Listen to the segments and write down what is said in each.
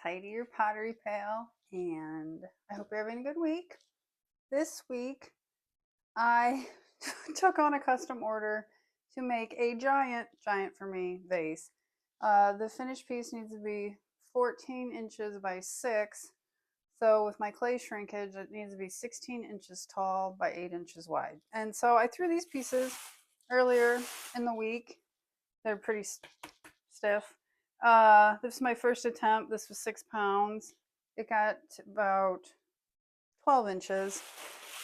Tidy Your Pottery Pal, and I hope you're having a good week. This week, I took on a custom order to make a giant for me, vase. The finished piece needs to be 14 inches by 6. So with my clay shrinkage, it needs to be 16 inches tall by 8 inches wide. And so I threw these pieces earlier in the week. They're pretty stiff. This is my first attempt. This was 6 pounds. It got about 12 inches.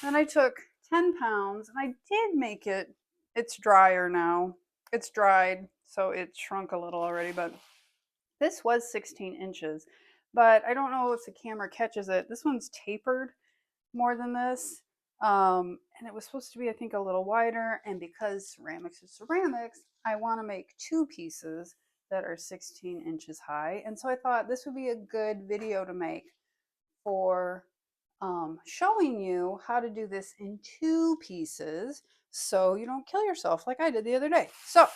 Then I took 10 pounds and I did make it. It's drier now. It's dried, so it shrunk a little already, but this was 16 inches. But I don't know if the camera catches it. This one's tapered more than this. And it was supposed to be, I think, a little wider. And because ceramics is ceramics, I want to make 2 pieces that are 16 inches high. And so I thought this would be a good video to make for showing you how to do this in 2 pieces so you don't kill yourself like I did the other day. So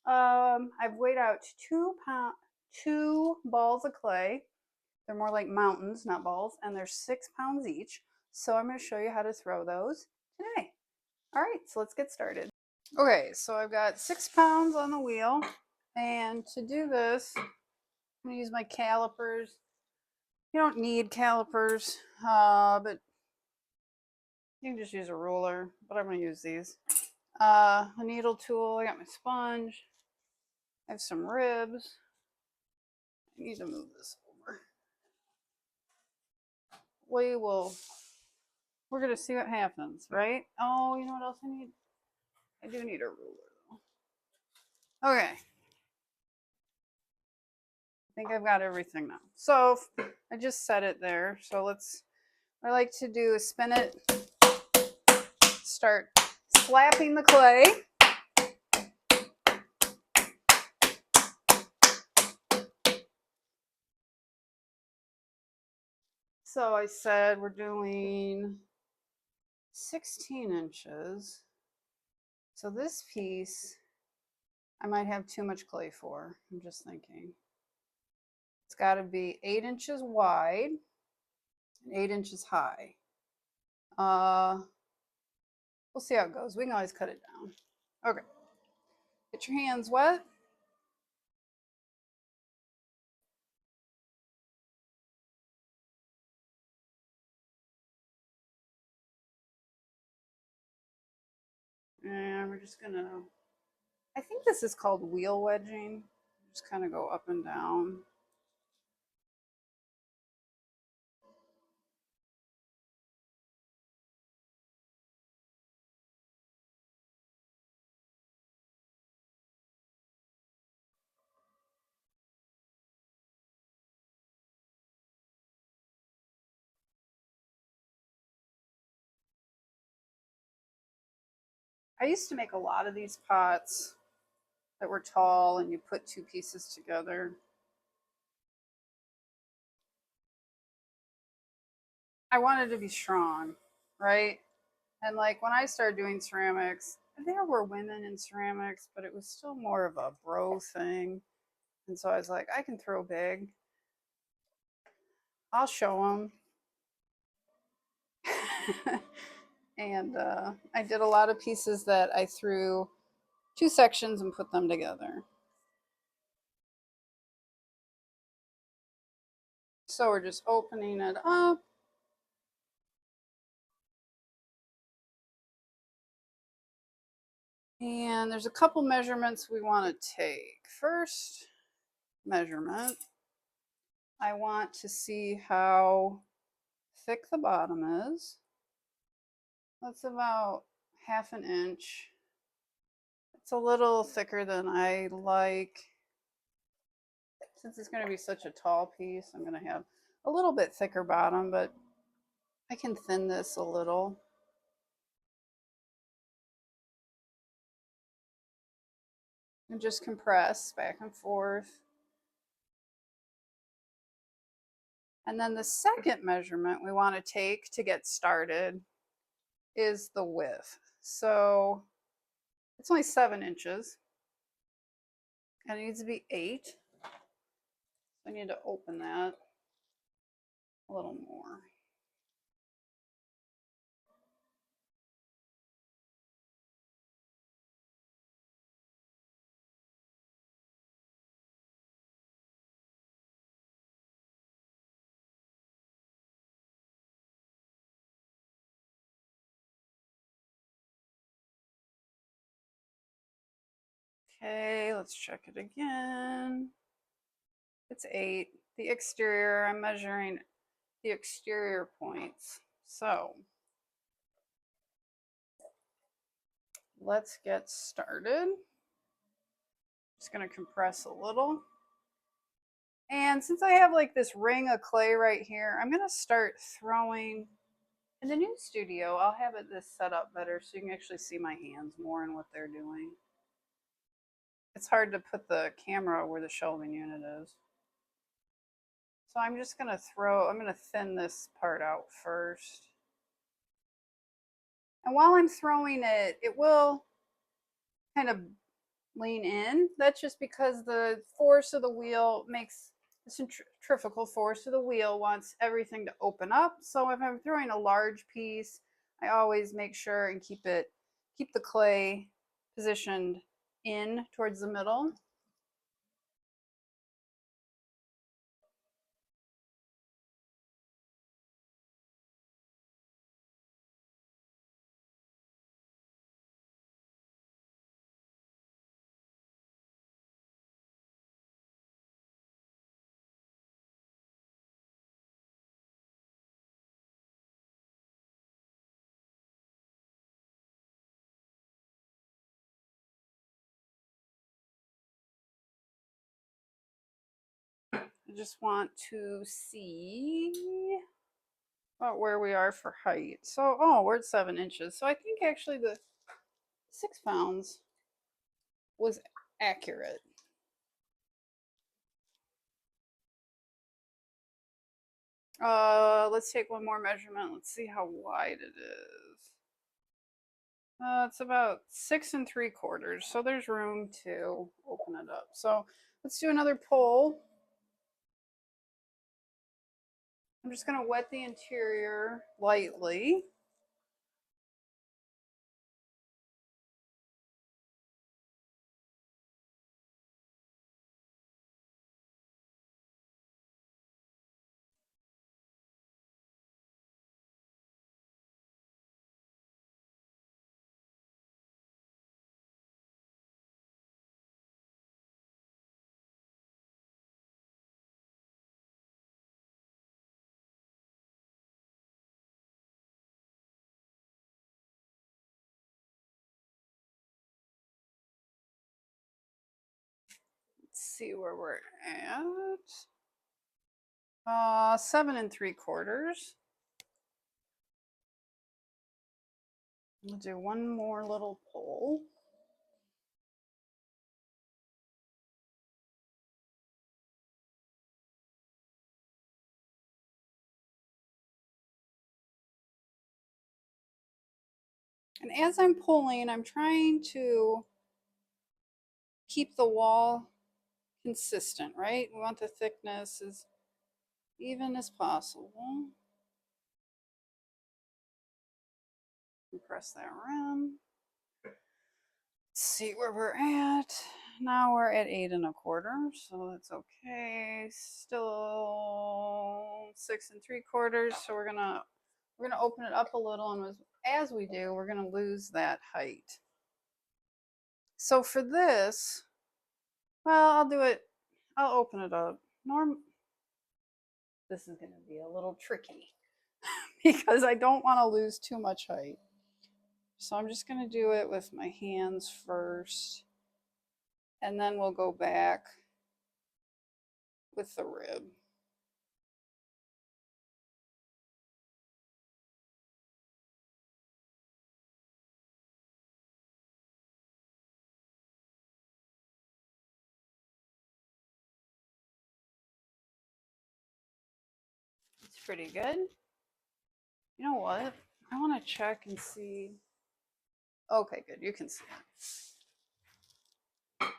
I've weighed out 2 balls of clay. They're more like mountains, not balls, and they're 6 pounds each. So I'm going to show you how to throw those today. All right, so let's get started. Okay, so I've got 6 pounds on the wheel, and to do this, I'm going to use my calipers. You don't need calipers, but you can just use a ruler, but I'm going to use these. A needle tool, I got my sponge, I have some ribs. I need to move this over. We're going to see what happens, right? Oh, you know what else I need? I do need a ruler though. Okay. I think I've got everything now. So I just set it there. So what I like to do is spin it, start slapping the clay. So I said we're doing 16 inches. So this piece, I might have too much clay for. I'm just thinking. It's got to be 8 inches wide and 8 inches high. We'll see how it goes. We can always cut it down. Okay. Get your hands wet. And we're just gonna, I think this is called wheel wedging. Just kind of go up and down. I used to make a lot of these pots that were tall and you put 2 pieces together. I wanted to be strong, right? And like when I started doing ceramics, there were women in ceramics, but it was still more of a bro thing. And so I was like, I can throw big. I'll show them. And I did a lot of pieces that I threw 2 sections and put them together. So we're just opening it up. And there's a couple measurements we want to take. First measurement, I want to see how thick the bottom is. That's about 1/2 inch. It's a little thicker than I like. Since it's going to be such a tall piece, I'm going to have a little bit thicker bottom, but I can thin this a little. And just compress back and forth. And then the second measurement we want to take to get started is the width. So it's only 7 inches. And it needs to be 8. I need to open that. A little more. Okay, let's check it again. It's 8. The exterior, I'm measuring the exterior points. So let's get started. Just gonna compress a little. And since I have like this ring of clay right here, I'm gonna start throwing. In the new studio, I'll have it this set up better so you can actually see my hands more and what they're doing. It's hard to put the camera where the shelving unit is. So I'm just gonna I'm gonna thin this part out first. And while I'm throwing it, it will kind of lean in. That's just because the force of the wheel makes the centrifugal force of the wheel wants everything to open up. So if I'm throwing a large piece, I always make sure and keep the clay positioned in towards the middle. I just want to see about where we are for height. So, oh, we're at 7 inches. So I think actually the 6 pounds was accurate. Let's take one more measurement. Let's see how wide it is. It's about 6 3/4. So there's room to open it up. So let's do another pull. I'm just going to wet the interior lightly. Let's see where we're at. 7 3/4. We'll do one more little pull. And as I'm pulling, I'm trying to keep the wall consistent, right? We want the thickness as even as possible. Compress that rim. Let's see where we're at. Now we're at 8 1/4, so that's okay. Still 6 3/4. So we're gonna open it up a little, and as we do, we're gonna lose that height. So for this, well, I'll do it. I'll open it up. This is gonna be a little tricky because I don't want to lose too much height. So I'm just gonna do it with my hands first, and then we'll go back with the rib. It's pretty good. You know what? I want to check and see. Okay, good. You can see it.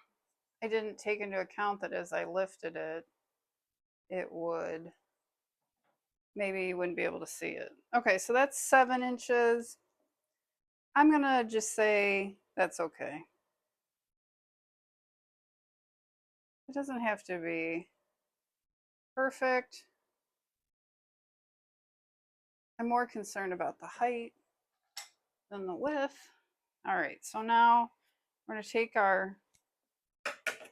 I didn't take into account that as I lifted it, it would maybe you wouldn't be able to see it. Okay, so that's 7 inches. I'm gonna just say that's okay. It doesn't have to be perfect. I'm more concerned about the height than the width. All right, so now we're gonna take our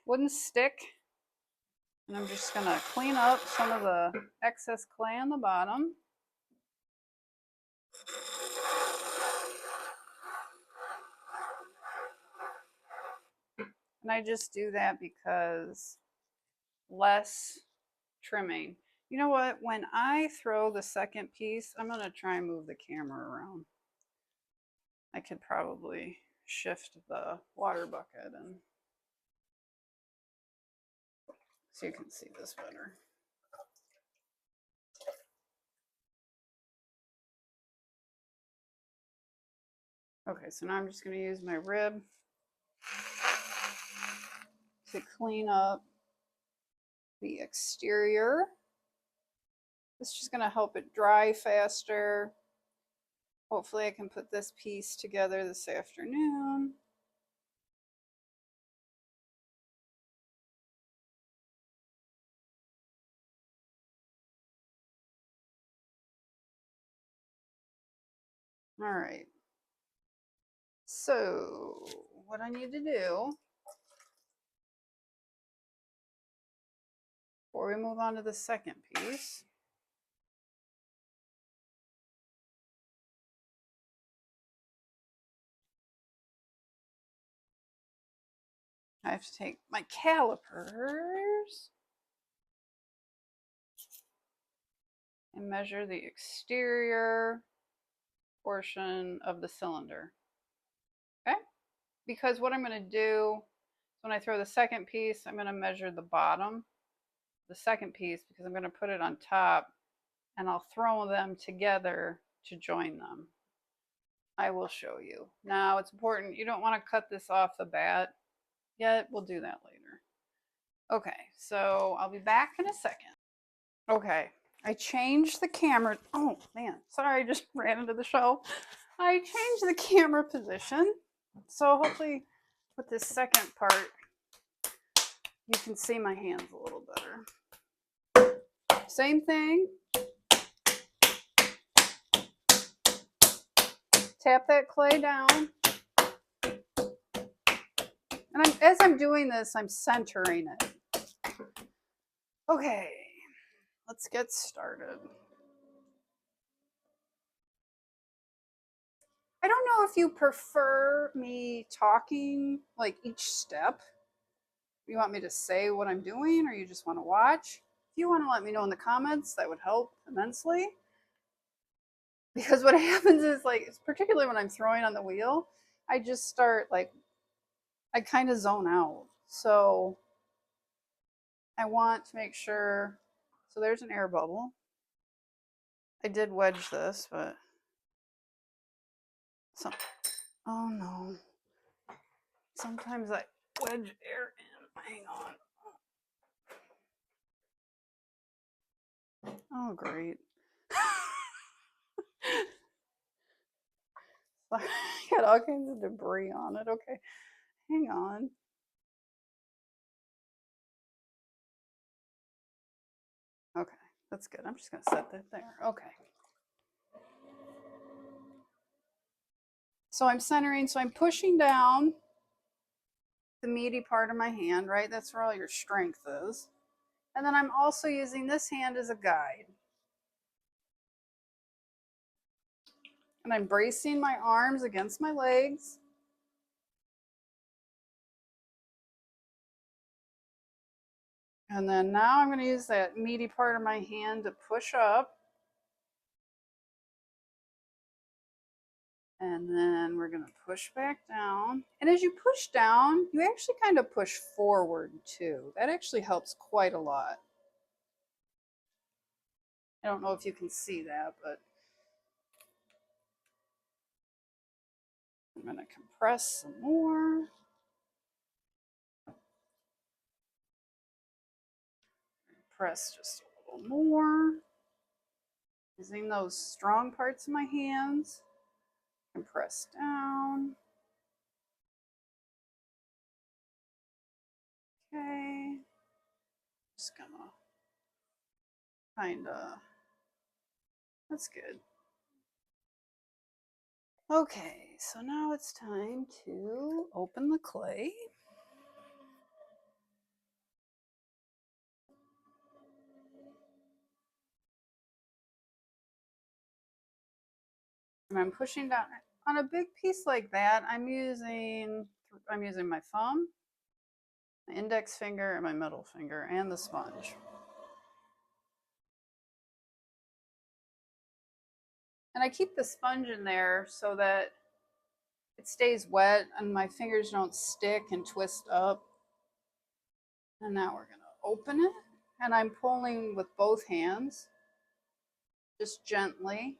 wooden stick and I'm just gonna clean up some of the excess clay on the bottom. And I just do that because less trimming. You know what? When I throw the second piece, I'm going to try and move the camera around. I could probably shift the water bucket and so you can see this better. Okay, so now I'm just going to use my rib to clean up the exterior. It's just going to help it dry faster. Hopefully I can put this piece together this afternoon. All right. So what I need to do before we move on to the second piece, I have to take my calipers and measure the exterior portion of the cylinder. Okay? Because what I'm going to do when I throw the second piece, I'm going to measure the bottom, the second piece, because I'm going to put it on top and I'll throw them together to join them. I will show you. Now it's important, you don't want to cut this off the bat yet. We'll do that later. Okay, so I'll be back in a second. Okay, I changed the camera. Oh man, sorry, I just ran into the shelf. I changed the camera position. So hopefully with this second part, you can see my hands a little better. Same thing. Tap that clay down. And as I'm doing this, I'm centering it. Okay, let's get started. I don't know if you prefer me talking like each step. You want me to say what I'm doing or you just want to watch? If you want to let me know in the comments, that would help immensely. Because what happens is, like, particularly when I'm throwing on the wheel, I just start, like, I kind of zone out. So I want to make sure. So there's an air bubble. I did wedge this, but some, oh no. Sometimes I wedge air in. Hang on. Oh, great. I got all kinds of debris on it. Okay, hang on. Okay, that's good. I'm just going to set that there. Okay. So I'm centering, so I'm pushing down the meaty part of my hand, right? That's where all your strength is. And then I'm also using this hand as a guide. And I'm bracing my arms against my legs. And then now I'm going to use that meaty part of my hand to push up. And then we're going to push back down. And as you push down, you actually kind of push forward too. That actually helps quite a lot. I don't know if you can see that, but I'm going to compress some more. Press just a little more. Using those strong parts of my hands and press down. Okay. Just gonna kinda, that's good. Okay, so now it's time to open the clay. And I'm pushing down on a big piece like that. I'm using my thumb, my index finger, and my middle finger, and the sponge. And I keep the sponge in there so that it stays wet and my fingers don't stick and twist up. And now we're going to open it. And I'm pulling with both hands, just gently.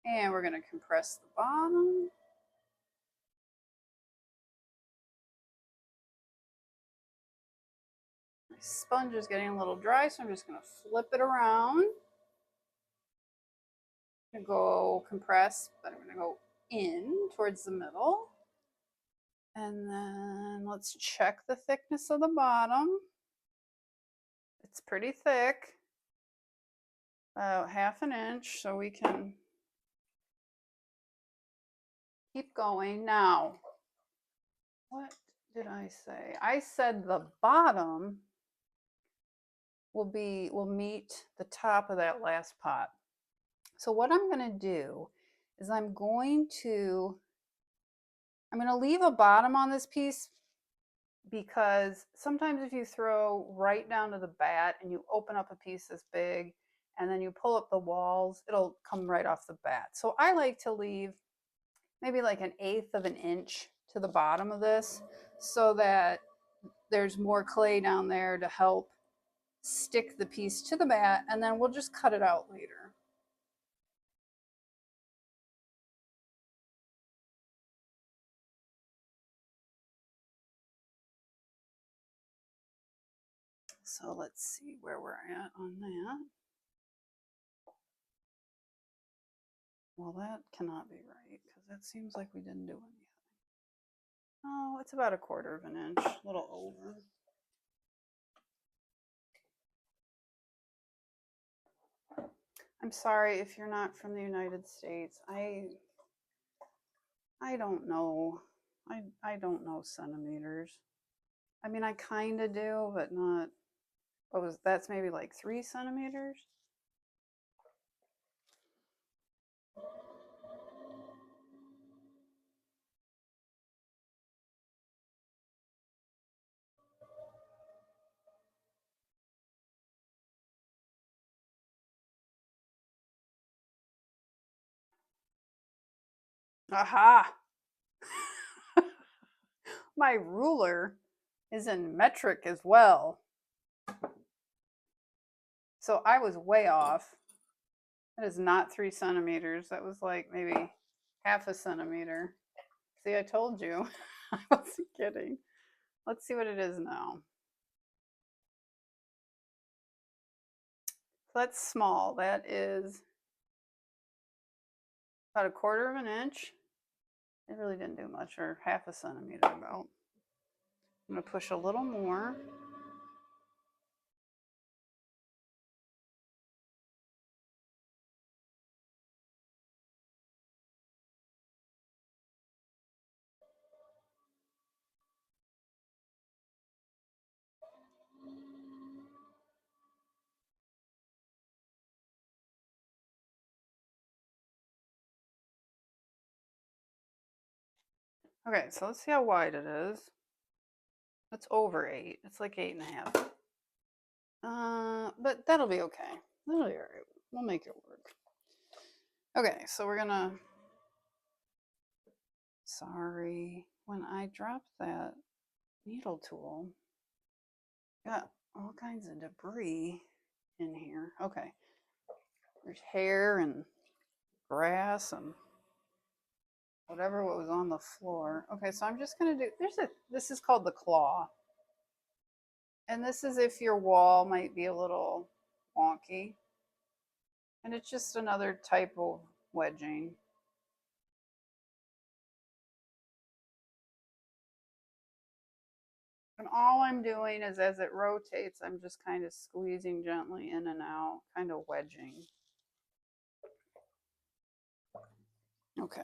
And we're going to compress the bottom. My sponge is getting a little dry, so I'm just going to flip it around. I'm going to go compress, but I'm going to go in towards the middle. And then let's check the thickness of the bottom. It's pretty thick, about 1/2 inch, so we can keep going. Now, what did I say? I said the bottom will meet the top of that last pot. So what I'm going to do is I'm going to leave a bottom on this piece, because sometimes if you throw right down to the bat and you open up a piece this big and then you pull up the walls, it'll come right off the bat. So I like to leave maybe like 1/8 of an inch to the bottom of this so that there's more clay down there to help stick the piece to the bat, and then we'll just cut it out later. So let's see where we're at on that. Well, that cannot be right because that seems like we didn't do anything. Oh, it's about 1/4 of an inch, a little over. I'm sorry if you're not from the United States. I don't know. I don't know centimeters. I mean, I kind of do, but not. That's maybe like 3 centimeters? Aha! My ruler is in metric as well. So I was way off. That is not 3 centimeters. That was like maybe 1/2 centimeter. See, I told you. I wasn't kidding. Let's see what it is now. So that's small. That is about 1/4 of an inch. It really didn't do much, or 1/2 centimeter about. I'm going to push a little more. Okay, so let's see how wide it is. It's over 8. It's like 8.5. But that'll be okay. That'll be all right. We'll make it work. Okay, so we're gonna. Sorry, when I dropped that needle tool, got all kinds of debris in here. Okay, there's hair and grass and whatever what was on the floor. Okay, so I'm just gonna do. This is called the claw, And this is if your wall might be a little wonky. And it's just another type of wedging. And all I'm doing is as it rotates, I'm just kind of squeezing gently in and out, kind of wedging. Okay.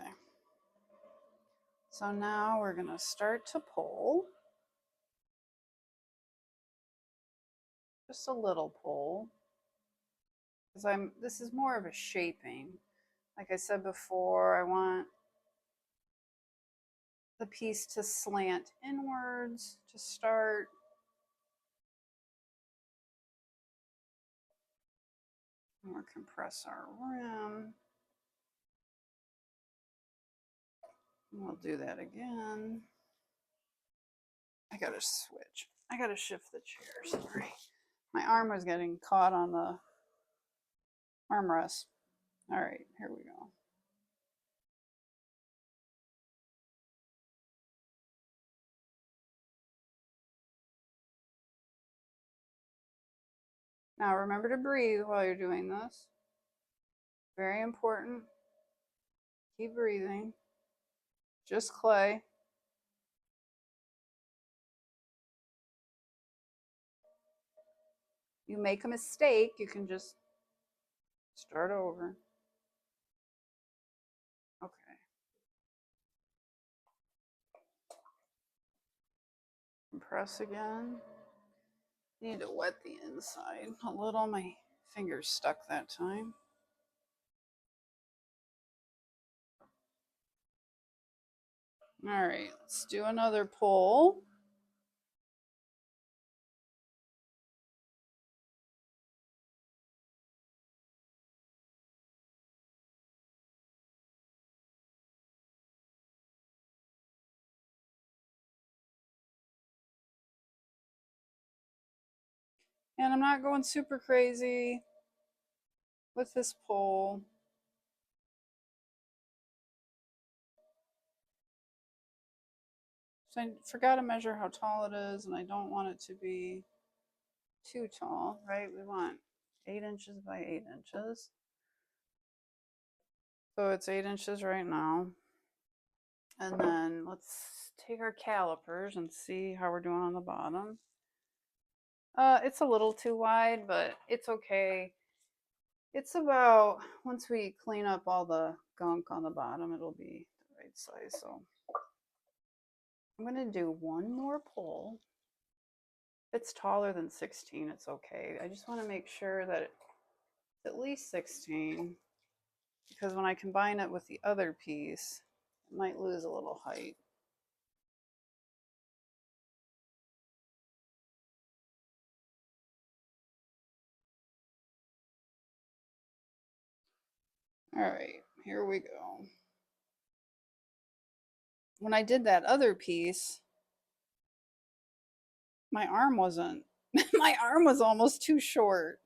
So now we're going to start to pull. Just a little pull. Because this is more of a shaping. Like I said before, I want the piece to slant inwards to start. And we'll compress our rim. And we'll do that again. I gotta switch. I gotta shift the chair, sorry. My arm was getting caught on the armrest. All right, here we go. Now remember to breathe while you're doing this. Very important. Keep breathing. Just clay. You make a mistake, you can just start over. Okay. Press again. Need to wet the inside a little. My fingers stuck that time. All right, let's do another pull. And I'm not going super crazy with this pull. So I forgot to measure how tall it is, and I don't want it to be too tall, right? We want 8 inches by 8 inches. So it's 8 inches right now. And then let's take our calipers and see how we're doing on the bottom. It's a little too wide, but it's okay. It's about, once we clean up all the gunk on the bottom, it'll be the right size. So I'm going to do one more pull. If it's taller than 16, it's okay. I just want to make sure that it's at least 16, because when I combine it with the other piece, it might lose a little height. All right, here we go. When I did that other piece, my arm wasn't, my arm was almost too short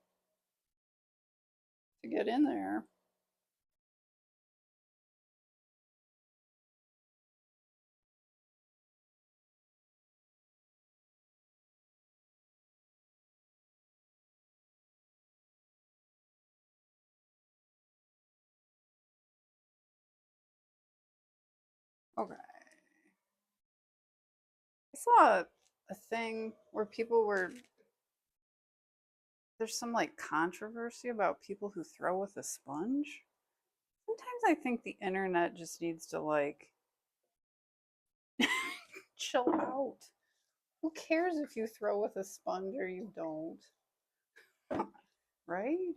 to get in there. Okay. I saw a thing where people were, there's some like controversy about people who throw with a sponge. Sometimes I think the internet just needs to like chill out. Who cares if you throw with a sponge or you don't? Right?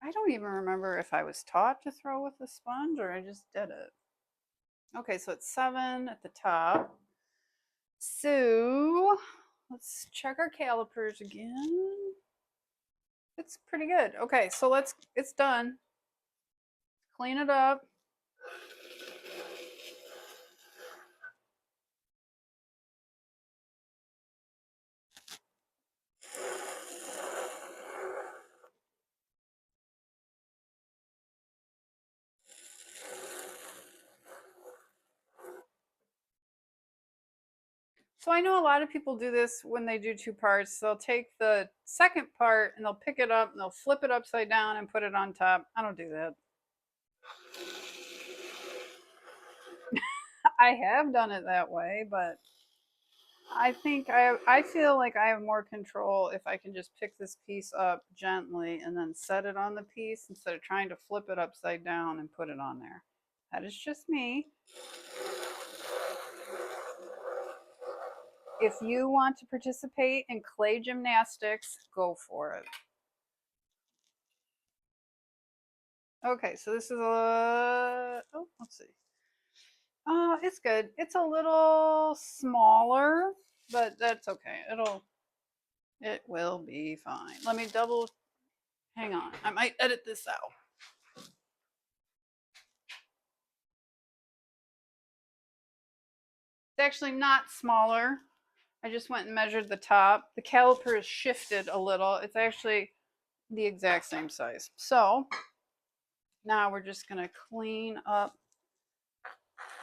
I don't even remember if I was taught to throw with a sponge or I just did it. Okay, so it's 7 at the top. So let's check our calipers again. It's pretty good. Okay, so it's done. Clean it up. So I know a lot of people do this when they do two parts. They'll take the second part and they'll pick it up and they'll flip it upside down and put it on top. I don't do that. I have done it that way, but I think I feel like I have more control if I can just pick this piece up gently and then set it on the piece instead of trying to flip it upside down and put it on there. That is just me. If you want to participate in clay gymnastics, go for it. Okay, so this is a, oh, let's see. It's good. It's a little smaller, but that's okay. It will be fine. Let me double, hang on. I might edit this out. It's actually not smaller. I just went and measured the top. The caliper is shifted a little. It's actually the exact same size. So now we're just gonna clean up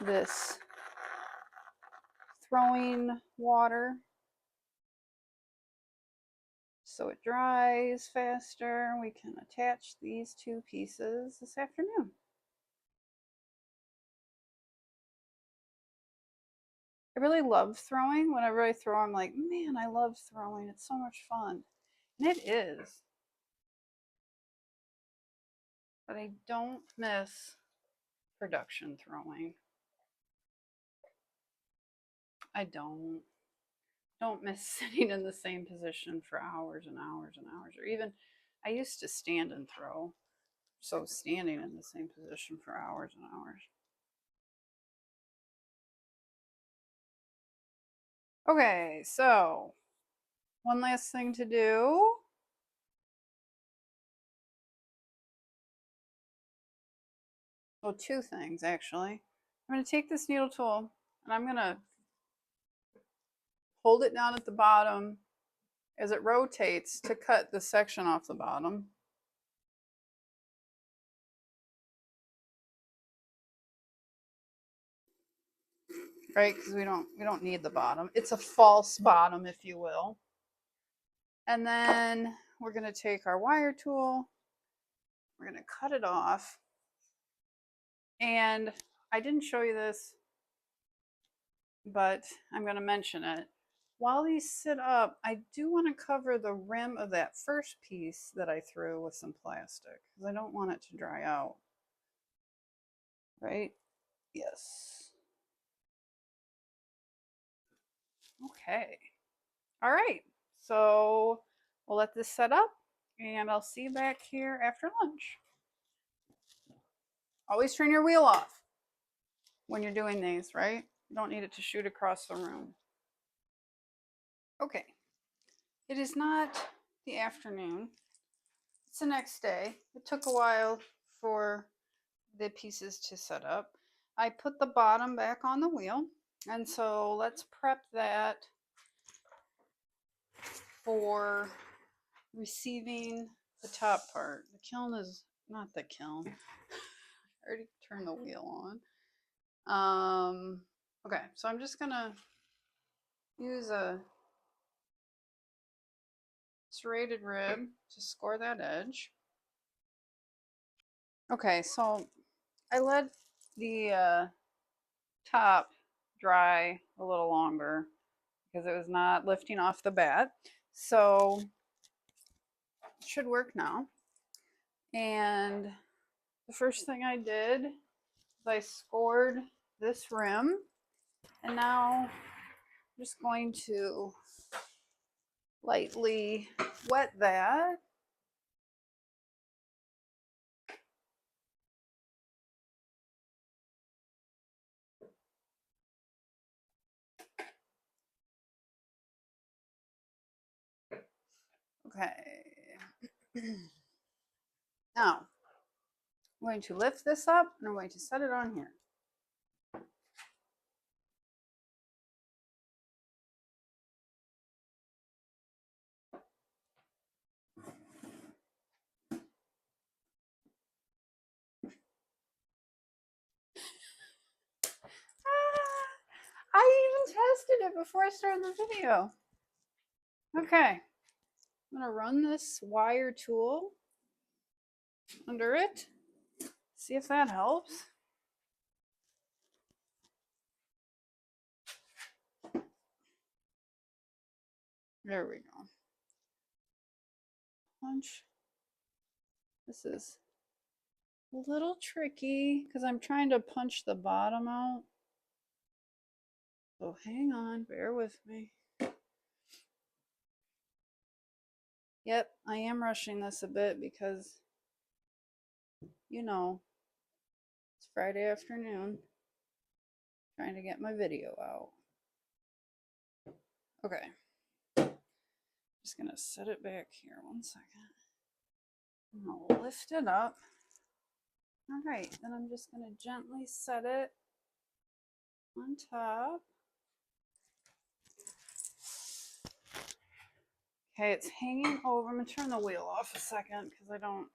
this throwing water so it dries faster. We can attach these two pieces this afternoon. I really love throwing. Whenever I throw, I'm like, man, I love throwing. It's so much fun. And it is. But I don't miss production throwing. I don't miss sitting in the same position for hours and hours and hours. Or even, I used to stand and throw. So standing in the same position for hours and hours. Okay, so one last thing to do. Well, two things actually. I'm going to take this needle tool and I'm going to hold it down at the bottom as it rotates to cut the section off the bottom. Right, because we don't need the bottom. It's a false bottom, if you will. And then we're going to take our wire tool. We're going to cut it off. And I didn't show you this, but I'm going to mention it. While these sit up, I do want to cover the rim of that first piece that I threw with some plastic because I don't want it to dry out. Right? Yes. Okay. All right. So we'll let this set up and I'll see you back here after lunch. Always turn your wheel off when you're doing these, right? You don't need it to shoot across the room. Okay. It is not the afternoon. It's the next day. It took a while for the pieces to set up. I put the bottom back on the wheel. And so let's prep that for receiving the top part. The kiln is not the kiln. I already turned the wheel on. Okay, so I'm just gonna use a serrated rib to score that edge. Okay, so I let the top dry a little longer because it was not lifting off the bat. So it should work now. And the first thing I did is I scored this rim. And now I'm just going to lightly wet that. Okay. Now, I'm going to lift this up and I'm going to set it on here. I even tested it before I started the video. Okay, I'm gonna run this wire tool under it. See if that helps. There we go. Punch. This is a little tricky because I'm trying to punch the bottom out. So hang on, bear with me. Yep, I am rushing this a bit because, you know, it's Friday afternoon. Trying to get my video out. Okay. Just gonna set it back here 1 second. I'll lift it up. All right, then I'm just gonna gently set it on top. Okay, it's hanging over. I'm gonna turn the wheel off a second because I don't.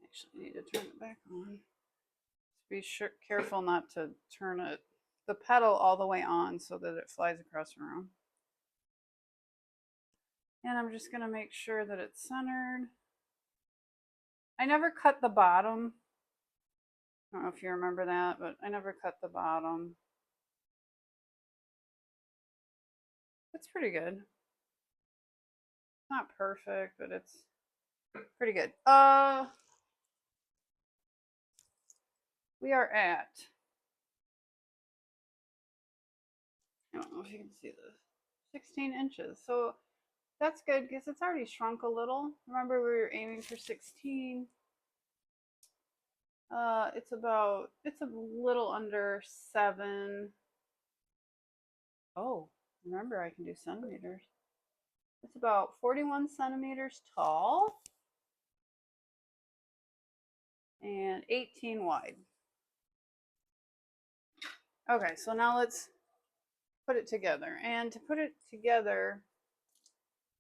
Actually need to turn it back on. Be careful not to turn it, the pedal all the way on so that it flies across the room. And I'm just gonna make sure that it's centered. I never cut the bottom. I don't know if you remember that, but I never cut the bottom. It's pretty good. Not perfect, but it's pretty good. We are at, I don't know if you can see this, 16 inches. So that's good because it's already shrunk a little. Remember, we were aiming for 16. It's a little under 7. Oh, remember I can do centimeters. It's about 41 centimeters tall and 18 wide. Okay, so now let's put it together. And to put it together,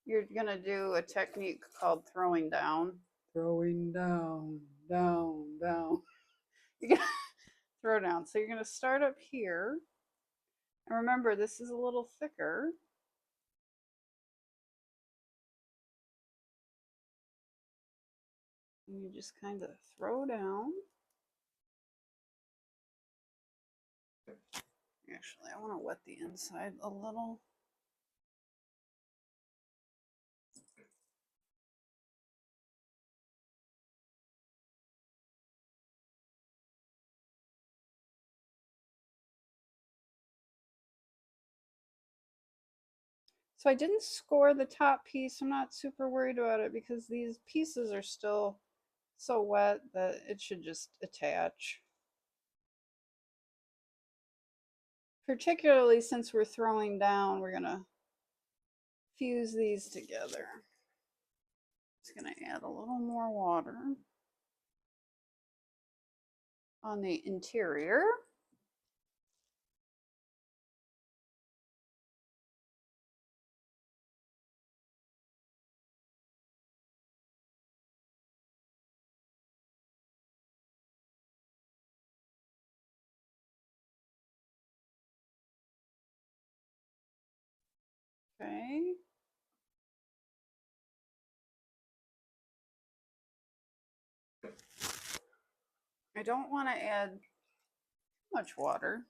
you're gonna do a technique called throwing down. Throwing down, down, down. You're gonna throw down. So you're gonna start up here. And remember, this is a little thicker. And you just kind of throw down. Actually, I want to wet the inside a little. So I didn't score the top piece. I'm not super worried about it because these pieces are still so wet that it should just attach. Particularly since we're throwing down, we're gonna fuse these together. Just gonna add a little more water on the interior. Okay. I don't want to add too much water.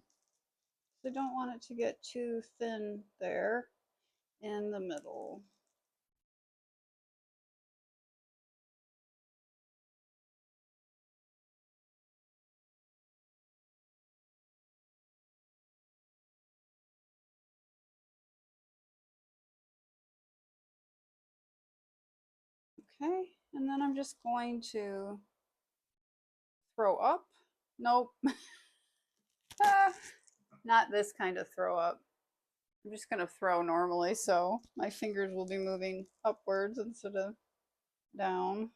I don't want it to get too thin there in the middle. Okay, and then I'm just going to throw up. Nope. Not this kind of throw up. I'm just going to throw normally, so my fingers will be moving upwards instead of down.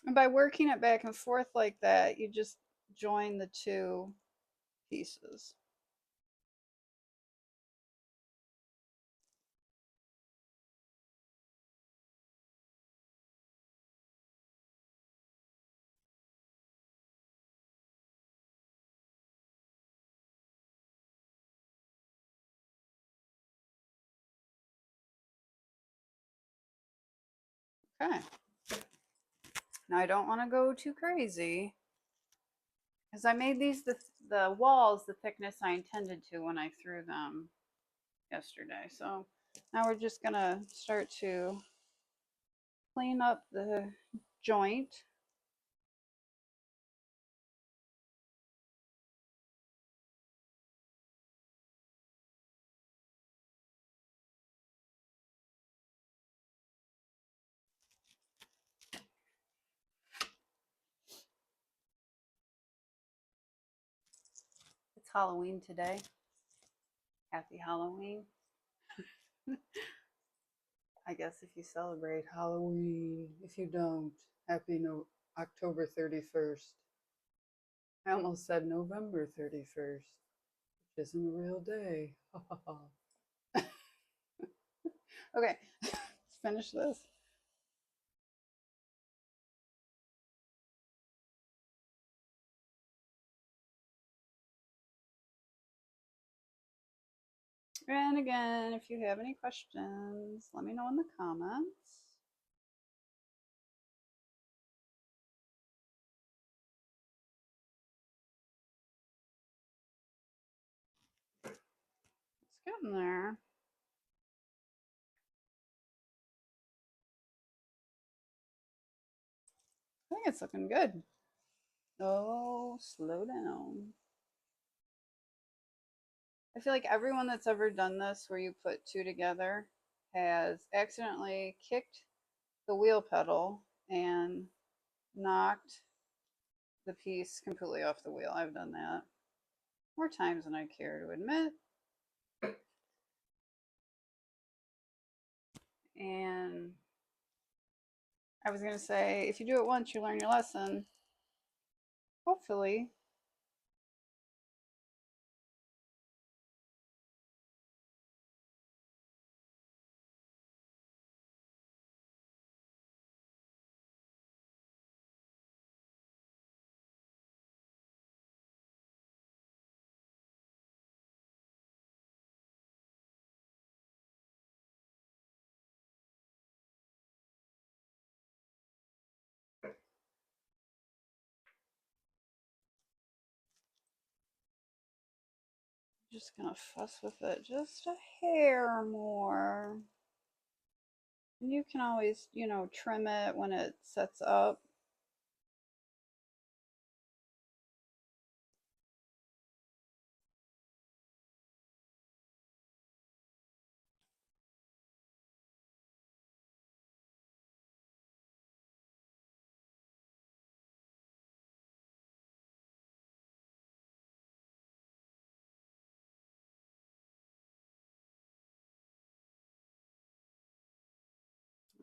And by working it back and forth like that, you just join the two pieces. Okay. Now I don't want to go too crazy because I made these the walls the thickness I intended to when I threw them yesterday. So now we're just gonna start to clean up the joint. It's Halloween today. Happy Halloween. I guess if you celebrate Halloween, if you don't, happy no October 31st. I almost said November 31st, which isn't a real day. Okay, let's finish this. And again, if you have any questions, let me know in the comments. It's getting there. I think it's looking good. Oh, slow down. I feel like everyone that's ever done this where you put two together has accidentally kicked the wheel pedal and knocked the piece completely off the wheel. I've done that more times than I care to admit. And I was going to say, if you do it once, you learn your lesson. Hopefully. Just gonna fuss with it just a hair more. And you can always, trim it when it sets up.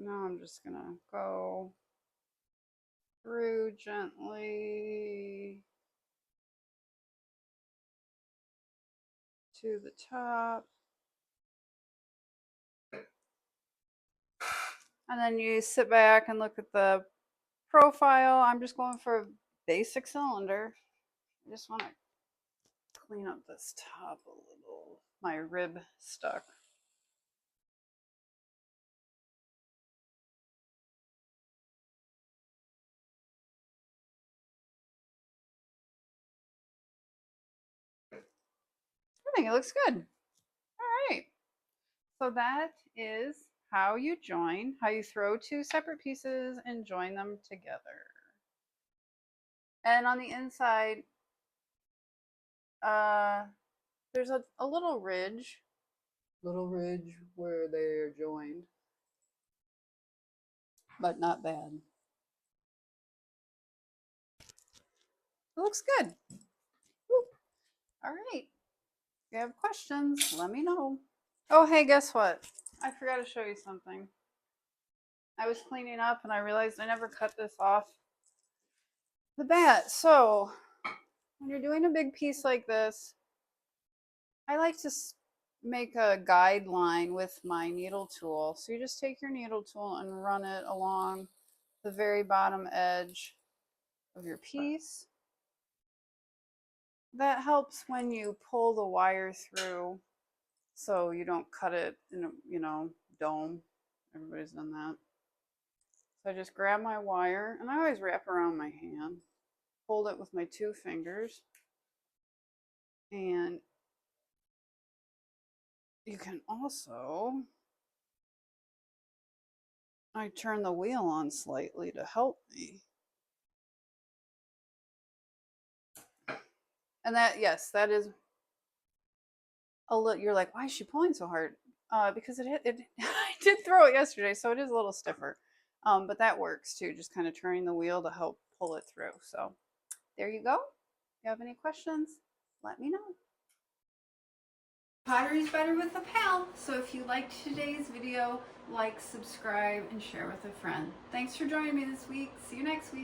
Now I'm just gonna go through gently to the top. And then you sit back and look at the profile. I'm just going for a basic cylinder. I just want to clean up this top a little. My rib stuck. I think it looks good. All right. So that is how you join, how you throw two separate pieces and join them together. And on the inside, uh, there's a little ridge where they are joined, but not bad. It looks good. Woo. All right. If you have questions, let me know. Oh, hey, guess what? I forgot to show you something. I was cleaning up and I realized I never cut this off the bat. So when you're doing a big piece like this, I like to make a guideline with my needle tool. So you just take your needle tool and run it along the very bottom edge of your piece. That helps when you pull the wire through so you don't cut it in a, dome. Everybody's done that. So I just grab my wire, and I always wrap around my hand, hold it with my 2 fingers, and you can also, I turn the wheel on slightly to help me. And that, yes, that is a little, you're like, why is she pulling so hard? Because I did throw it yesterday, so it is a little stiffer. But that works too, just kind of turning the wheel to help pull it through. So there you go. If you have any questions, let me know. Pottery's better with a pal. So if you liked today's video, like, subscribe, and share with a friend. Thanks for joining me this week. See you next week.